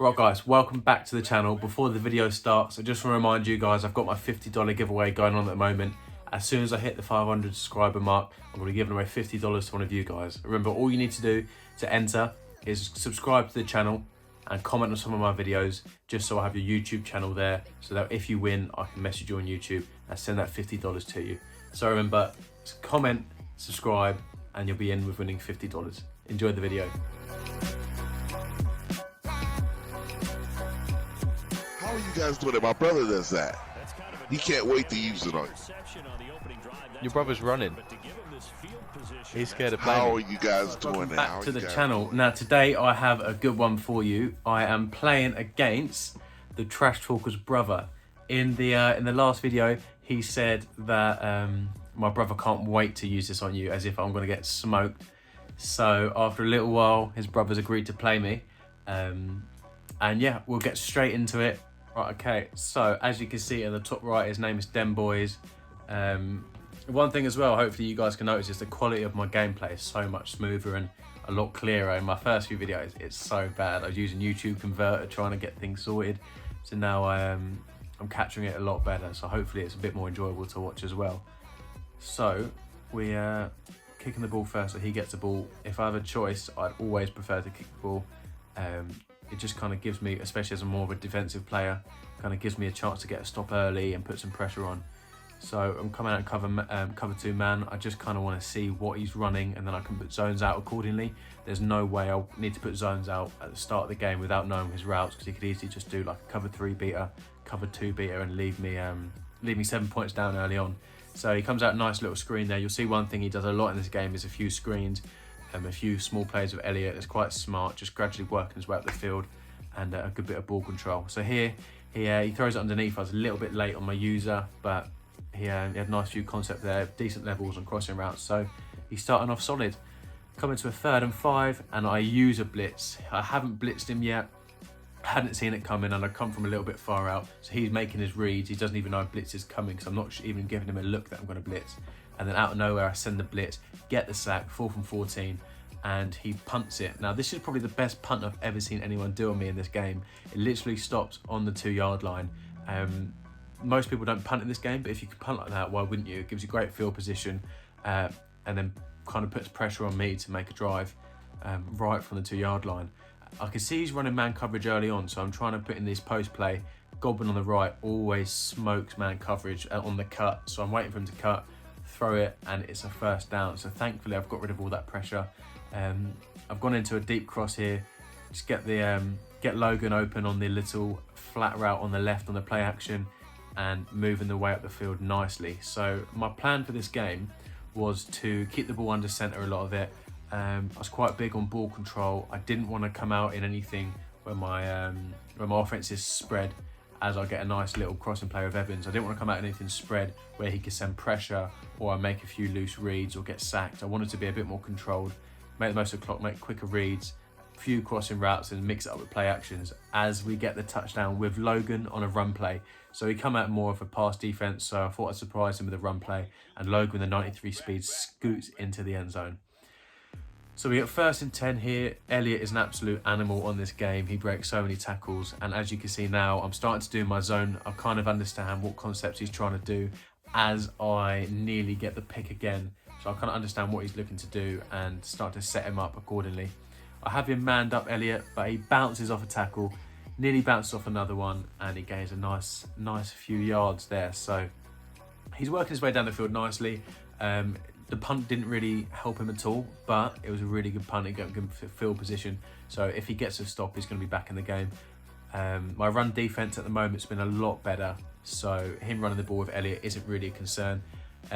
Right guys, welcome back to the channel. Before the video starts, I just want to remind you guys, I've got my $50 giveaway going on at the moment. As soon as I hit the 500 subscriber mark, I'm going to be giving away $50 to one of you guys. Remember, all you need to do to enter is subscribe to the channel and comment on some of my videos, just so I have your YouTube channel there, so that if you win, I can message you on YouTube and send that $50 to you. So remember, comment, subscribe, and you'll be in with winning $50. Enjoy the video. How are you guys doing it? My brother does that. He can't wait to use it on you. Your brother's running. He's scared of playing. How are you guys doing it? Back to the channel. Now today I have a good one for you. I am playing against the Trash Talker's brother. In the last video, he said that my brother can't wait to use this on you, as if I'm going to get smoked. So after a little while, his brother's agreed to play me. And yeah, we'll get straight into it. Right, okay, so as you can see in the top right, his name is DEMBOYZ. One thing as well, hopefully you guys can notice, is the quality of my gameplay is so much smoother and a lot clearer. In my first few videos, it's so bad. I was using YouTube Converter trying to get things sorted. So now I'm capturing it a lot better. So hopefully it's a bit more enjoyable to watch as well. So we're kicking the ball first, so he gets the ball. If I have a choice, I'd always prefer to kick the ball. It just kind of gives me, especially as a more of a defensive player, kind of gives me a chance to get a stop early and put some pressure on. So I'm coming out and cover two man. I just kind of want to see what he's running, and then I can put zones out accordingly. There's no way I'll need to put zones out at the start of the game without knowing his routes, because he could easily just do like a cover 3 beater, cover 2 beater, and leave me 7 points down early on. So he comes out, nice little screen there. You'll see one thing he does a lot in this game is a few screens. A few small plays with Elliot. It's quite smart, just gradually working his way up the field, and a good bit of ball control. So here he throws it underneath. I was a little bit late on my user, but he had a nice few concept there, decent levels on crossing routes. So he's starting off solid. Coming to a 3rd and 5, and I use a blitz. I haven't blitzed him yet. Hadn't seen it coming, and I come from a little bit far out. So he's making his reads. He doesn't even know a blitz is coming, because I'm not even giving him a look that I'm going to blitz. And then out of nowhere, I send the blitz, get the sack, 4th and 14, and he punts it. Now, this is probably the best punt I've ever seen anyone do on me in this game. It literally stops on the 2-yard line. Most people don't punt in this game, but if you can punt like that, why wouldn't you? It gives you great field position, and then kind of puts pressure on me to make a drive right from the 2-yard line. I can see he's running man coverage early on, so I'm trying to put in this post play. Goblin on the right always smokes man coverage on the cut, so I'm waiting for him to cut, throw it, and it's a 1st down. So thankfully I've got rid of all that pressure. I've gone into a deep cross here, just get Logan open on the little flat route on the left on the play action, and moving the way up the field nicely. So my plan for this game was to keep the ball under center a lot of it. I was quite big on ball control. I didn't want to come out in anything where my offense is spread, as I get a nice little crossing play with Evans. I didn't want to come out in anything spread where he could send pressure or I make a few loose reads or get sacked. I wanted to be a bit more controlled, make the most of the clock, make quicker reads, few crossing routes, and mix it up with play actions as we get the touchdown with Logan on a run play. So he come out more of a pass defense, so I thought I'd surprise him with a run play, and Logan with the 93 speed scoots into the end zone. So we get 1st and 10 here. Elliot is an absolute animal on this game. He breaks so many tackles, and as you can see now, I'm starting to do my zone. I kind of understand what concepts he's trying to do as I nearly get the pick again. So I kind of understand what he's looking to do and start to set him up accordingly. I have him manned up, Elliot, but he bounces off a tackle, nearly bounces off another one, and he gains a nice few yards there. So he's working his way down the field nicely. The punt didn't really help him at all, but it was a really good punt. It got him field position. So if he gets a stop, he's going to be back in the game. My run defense at the moment has been a lot better. So him running the ball with Elliot isn't really a concern.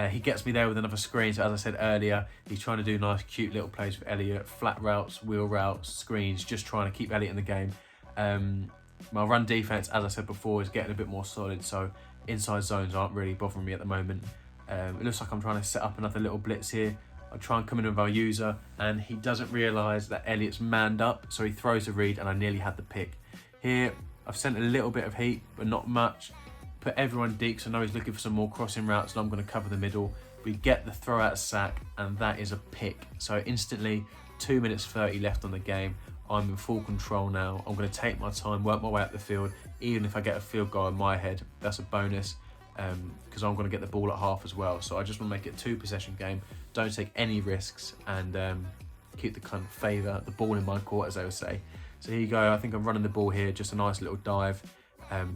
He gets me there with another screen. So as I said earlier, he's trying to do nice, cute little plays with Elliot. Flat routes, wheel routes, screens, just trying to keep Elliot in the game. My run defense, as I said before, is getting a bit more solid. So inside zones aren't really bothering me at the moment. It looks like I'm trying to set up another little blitz here. I try and come in with our user, and he doesn't realise that Elliot's manned up, so he throws a read, and I nearly had the pick. Here, I've sent a little bit of heat, but not much. Put everyone deep, so I know he's looking for some more crossing routes, and I'm going to cover the middle. We get the throw out sack, and that is a pick. So instantly, 2 minutes 30 left on the game. I'm in full control now. I'm going to take my time, work my way up the field. Even if I get a field goal in my head, that's a bonus, because I'm going to get the ball at half as well. So I just want to make it a 2-possession game. Don't take any risks, and keep the kind of favour, the ball in my court, as they would say. So here you go. I think I'm running the ball here, just a nice little dive,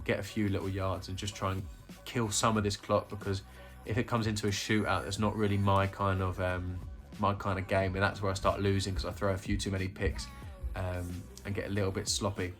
get a few little yards, and just try and kill some of this clock, because if it comes into a shootout, that's not really my kind of game, and that's where I start losing, because I throw a few too many picks and get a little bit sloppy.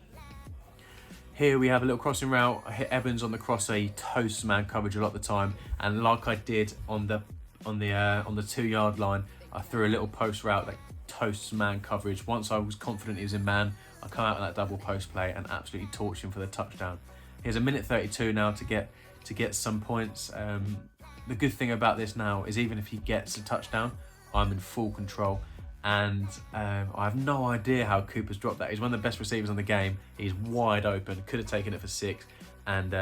Here we have a little crossing route. I hit Evans on the crosser. He toasts man coverage a lot of the time, and like I did on the 2-yard line, I threw a little post route that toasts man coverage. Once I was confident he was in man, I come out of that double post play and absolutely torch him for the touchdown. Here's a minute 32 now to get some points. The good thing about this now is even if he gets a touchdown, I'm in full control, and I have no idea how Cooper's dropped that. He's one of the best receivers on the game. He's wide open, could have taken it for 6, and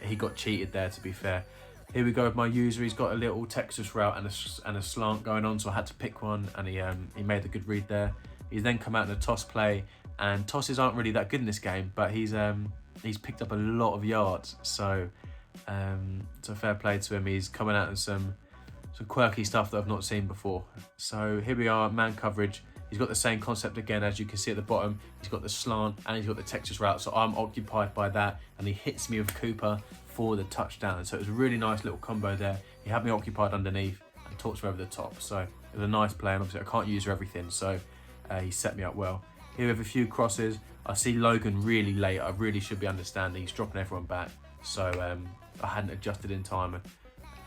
he got cheated there, to be fair. Here we go with my user. He's got a little Texas route and a slant going on, so I had to pick one, and he made a good read there. He's then come out in a toss play, and tosses aren't really that good in this game, but he's picked up a lot of yards, so fair play to him. He's coming out in some quirky stuff that I've not seen before. So here we are, man coverage. He's got the same concept again, as you can see at the bottom. He's got the slant and he's got the Texas route, so I'm occupied by that, and he hits me with Cooper for the touchdown. So it was a really nice little combo there. He had me occupied underneath and torched me over the top, so it was a nice play, and obviously I can't use everything, so he set me up well. Here we have a few crosses. I see Logan really late. I really should be understanding. He's dropping everyone back, so I hadn't adjusted in time.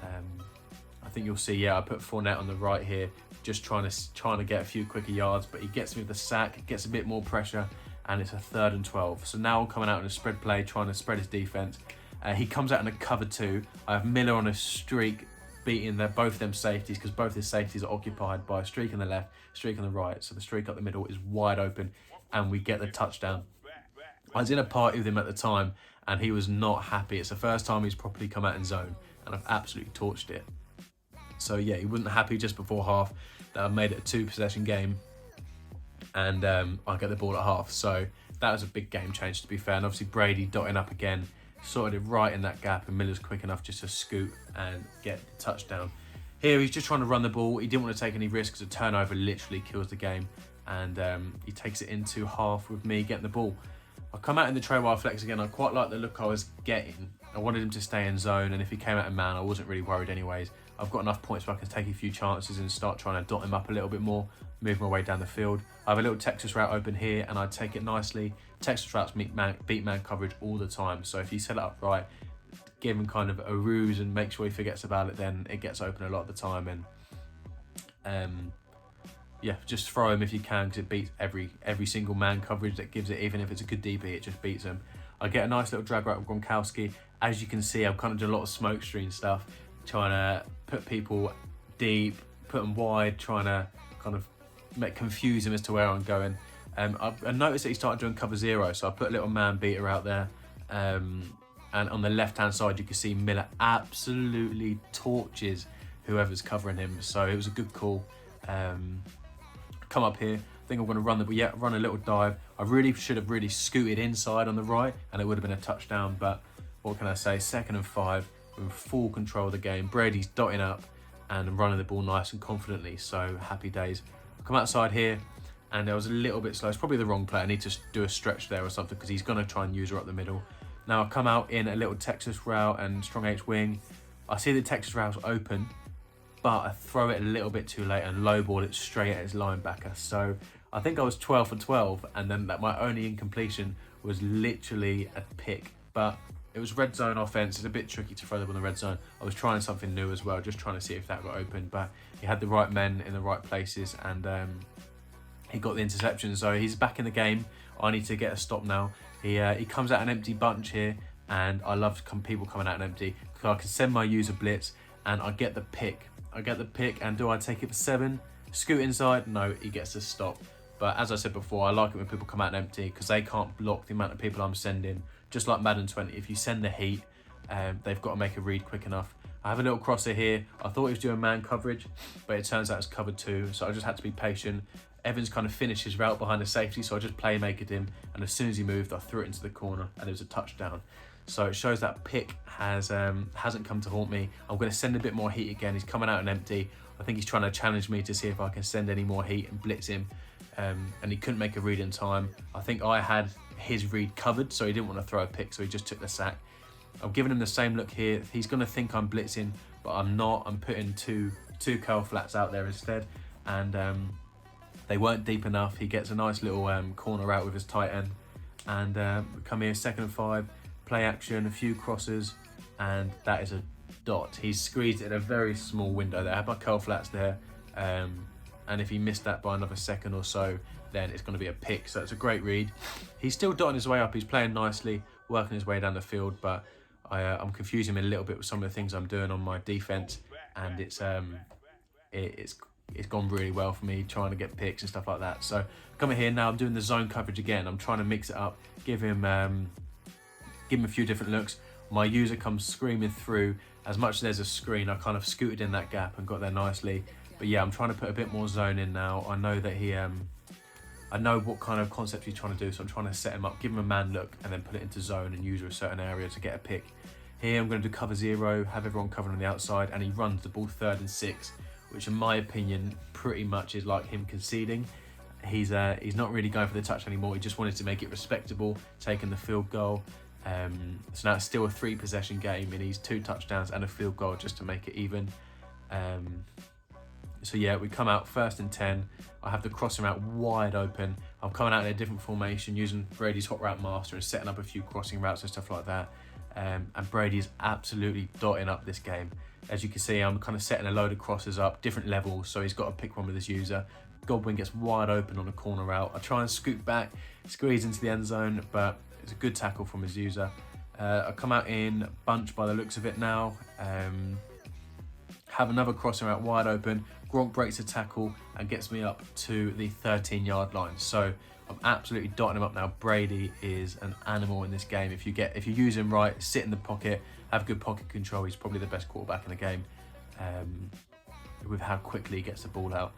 I think you'll see, yeah, I put Fournette on the right here, just trying to get a few quicker yards, but he gets me with the sack, gets a bit more pressure, and it's a 3rd and 12. So now I'm coming out in a spread play, trying to spread his defense. He comes out in a cover 2. I have Miller on a streak, beating both of them safeties, because both his safeties are occupied by a streak on the left, streak on the right. So the streak up the middle is wide open, and we get the touchdown. I was in a party with him at the time, and he was not happy. It's the first time he's properly come out in zone, and I've absolutely torched it. So yeah, he wasn't happy just before half that I made it a 2-possession game, and I get the ball at half. So that was a big game change, to be fair. And obviously Brady dotting up again, sorted it right in that gap, and Miller's quick enough just to scoot and get the touchdown. Here he's just trying to run the ball. He didn't want to take any risks. A turnover literally kills the game, and he takes it into half with me getting the ball. I come out in the tray wire flex again. I quite like the look I was getting. I wanted him to stay in zone, and if he came out in man, I wasn't really worried anyways. I've got enough points where I can take a few chances and start trying to dot him up a little bit more, move my way down the field. I have a little Texas route open here, and I take it nicely. Texas routes beat man coverage all the time, so if you set it up right, give him kind of a ruse and make sure he forgets about it, then it gets open a lot of the time. And yeah, just throw him if you can, because it beats every single man coverage that gives it. Even if it's a good DB, it just beats him. I get a nice little drag route with Gronkowski. As you can see, I've kind of done a lot of smoke screen stuff, trying to put people deep, put them wide, trying to kind of confuse him as to where I'm going. I noticed that he started doing cover 0, so I put a little man beater out there. And on the left-hand side, you can see Miller absolutely torches whoever's covering him. So it was a good call. Come up here. I think I'm going to run a little dive. I really should have scooted inside on the right, and it would have been a touchdown. But what can I say? 2nd and 5. We're in full control of the game. Brady's dotting up and running the ball nice and confidently. So happy days. I come outside here, and I was a little bit slow. It's probably the wrong play. I need to do a stretch there or something, because he's going to try and use her up the middle. Now I come out in a little Texas route and strong H wing. I see the Texas route's open, but I throw it a little bit too late and lowball it straight at his linebacker. So I think I was 12 for 12, and then my only incompletion was literally a pick. But it was red zone offense. It's a bit tricky to throw them on the red zone. I was trying something new as well, just trying to see if that got open. But he had the right men in the right places, and he got the interception. So he's back in the game. I need to get a stop now. He comes out an empty bunch here, and I love people coming out an empty, because I can send my user blitz and I get the pick. And do I take it for 7? Scoot inside? No, he gets a stop. But as I said before, I like it when people come out empty, because they can't block the amount of people I'm sending. Just like Madden 20, if you send the heat, they've got to make a read quick enough. I have a little crosser here. I thought he was doing man coverage, but it turns out it's cover 2, so I just had to be patient. Evans kind of finished his route behind the safety, so I just playmakered him, and as soon as he moved, I threw it into the corner, and it was a touchdown. So it shows that pick hasn't come to haunt me. I'm going to send a bit more heat again. He's coming out and empty. I think he's trying to challenge me to see if I can send any more heat and blitz him. And he couldn't make a read in time. I think I had his read covered, so he didn't want to throw a pick, so he just took the sack. I'm giving him the same look here. He's going to think I'm blitzing, but I'm not. I'm putting two curl flats out there instead, and they weren't deep enough. He gets a nice little corner out with his tight end, and come here, 2nd and 5, play action, a few crosses, and that is a dot. He's squeezed it in a very small window there. I have my curl flats there, and if he missed that by another second or so, then it's going to be a pick. So it's a great read. He's still dotting his way up. He's playing nicely, working his way down the field, but I'm confusing him a little bit with some of the things I'm doing on my defense, and it's gone really well for me trying to get picks and stuff like that. So coming here now, I'm doing the zone coverage again. I'm trying to mix it up, give him a few different looks. My user comes screaming through. As much as there's a screen, I kind of scooted in that gap and got there nicely. But yeah, I'm trying to put a bit more zone in now. I know that I know what kind of concept he's trying to do, so I'm trying to set him up, give him a man look, and then put it into zone and use a certain area to get a pick. Here I'm going to do cover 0, have everyone covered on the outside, and he runs the ball 3rd and 6, which in my opinion pretty much is like him conceding. He's not really going for the touch anymore. He just wanted to make it respectable, taking the field goal. So now it's still a 3-possession game. He needs 2 touchdowns and a field goal just to make it even. So yeah, we come out 1st and 10. I have the crossing route wide open. I'm coming out in a different formation using Brady's hot route master and setting up a few crossing routes and stuff like that. And Brady's absolutely dotting up this game. As you can see, I'm kind of setting a load of crosses up, different levels, so he's got to pick one with his user. Godwin gets wide open on a corner route. I try and scoot back, squeeze into the end zone, but it's a good tackle from his user. I come out in bunch by the looks of it now. Have another crossing route wide open. Gronk breaks a tackle and gets me up to the 13-yard line. So I'm absolutely dotting him up now. Brady is an animal in this game. If you use him right, sit in the pocket, have good pocket control, he's probably the best quarterback in the game. With how quickly he gets the ball out.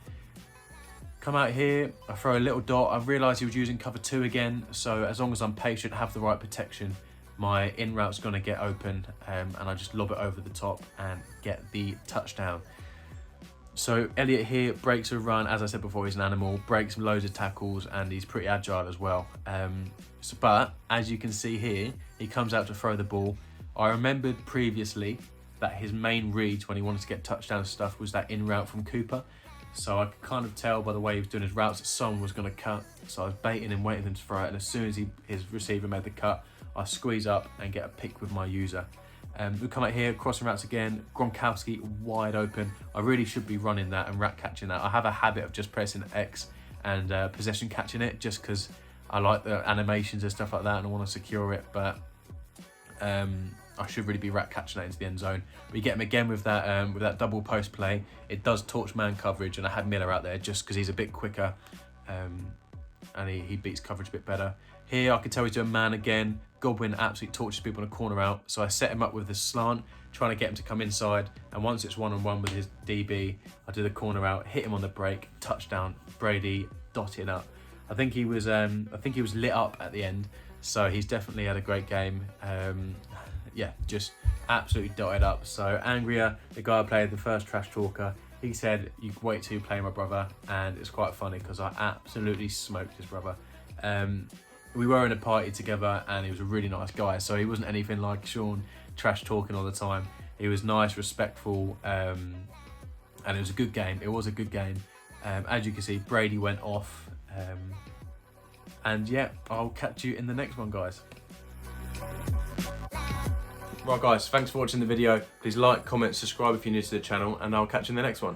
Come out here, I throw a little dot. I've realised he was using cover 2 again, so as long as I'm patient, have the right protection, my in route's going to get open, and I just lob it over the top and get the touchdown. So Elliott here breaks a run. As I said before, he's an animal, breaks loads of tackles, and he's pretty agile as well. But as you can see here, he comes out to throw the ball. I remembered previously that his main reads when he wanted to get touchdown stuff was that in route from Cooper. So I could kind of tell by the way he was doing his routes that someone was going to cut. So I was baiting him, waiting for him to throw it. And as soon as his receiver made the cut, I squeeze up and get a pick with my user. We come out here, crossing routes again. Gronkowski wide open. I really should be running that and rat catching that. I have a habit of just pressing X and possession catching it just because I like the animations and stuff like that and I want to secure it. But I should really be rat catching that into the end zone. We get him again with that double post play. It does torch man coverage, and I had Miller out there just because he's a bit quicker, and he beats coverage a bit better. Here I can tell he's doing man again. Godwin absolutely torches people on a corner out, so I set him up with the slant, trying to get him to come inside. And once it's 1-on-1 with his DB, I do the corner out, hit him on the break, touchdown. Brady dotted up. I think he was lit up at the end, so he's definitely had a great game. Yeah, just absolutely dotted up. So Angria, the guy I played, the first trash talker, he said, "You wait till you play my brother," and it's quite funny because I absolutely smoked his brother. We were in a party together, and he was a really nice guy. So he wasn't anything like Sean, trash talking all the time. He was nice, respectful, and it was a good game. It was a good game. As you can see, Brady went off, and yeah, I'll catch you in the next one, guys. Right guys, thanks for watching the video. Please like, comment, subscribe if you're new to the channel, and I'll catch you in the next one.